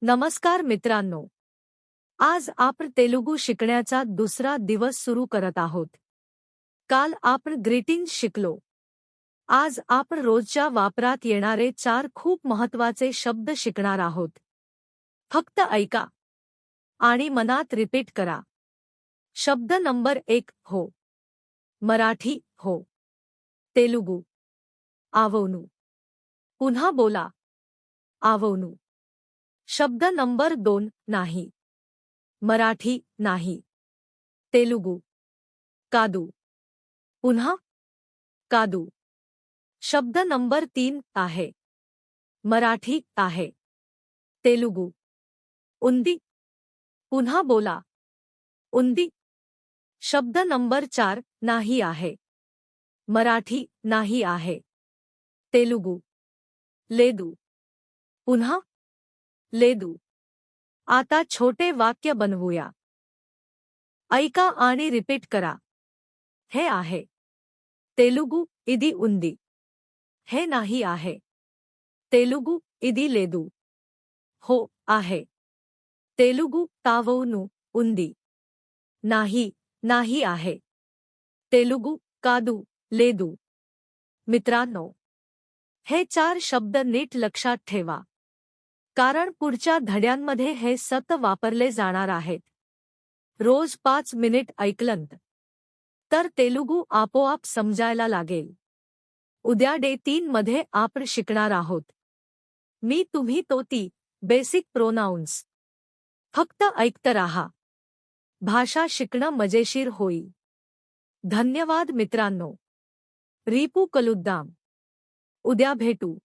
नमस्कार मित्रांनो, आज आपण तेलुगू शिकण्याचा दुसरा दिवस सुरू करत आहोत. काल आपण ग्रीटिंग्ज शिकलो. आज आपण रोजच्या वापरात येणारे 4 खूप महत्त्वाचे शब्द शिकणार आहोत. फक्त ऐका आणि मनात रिपीट करा. शब्द नंबर 1 हो. मराठी हो. तेलुगू आवोनु. पुन्हा बोला आवोनु. शब्द नंबर 2 नाही. मराठी नाही. तेलुगू कादू. पुन्हा कादू. शब्द नंबर 3 आहे. मराठी आहे. तेलुगू उंदी. पुन्हा बोला उंदी. शब्द नंबर 4 नाही आहे. मराठी नाही आहे. तेलुगू लेदू. पुन्हा लेदू. आता छोटे वाक्य बनवूया. ऐका आणि रिपीट करा. हे आहे. तेलुगू इदी उंदी. हे नाही आहे. तेलुगू इदी लेदू. हो आहे. तेलुगू तावोनु उंदी. नाही नाही आहे. तेलुगू कादू लेदू. मित्रांनो, हे 4 शब्द नीट लक्षात ठेवा, कारण पुढच्या धड्यांमध्ये हे सतत वापरले जाणार आहेत. रोज 5 मिनिट ऐकलंत तर तेलुगू आपोआप समजायला लागेल. उद्या डे 3 मध्ये आपण शिकणार आहोत मी तुम्ही तो ती बेसिक प्रोनाउन्स. फक्त ऐकत राहा. भाषा शिकणं मजेशीर होईल. धन्यवाद मित्रांनो. रीपू कलुद्दाम. उद्या भेटू.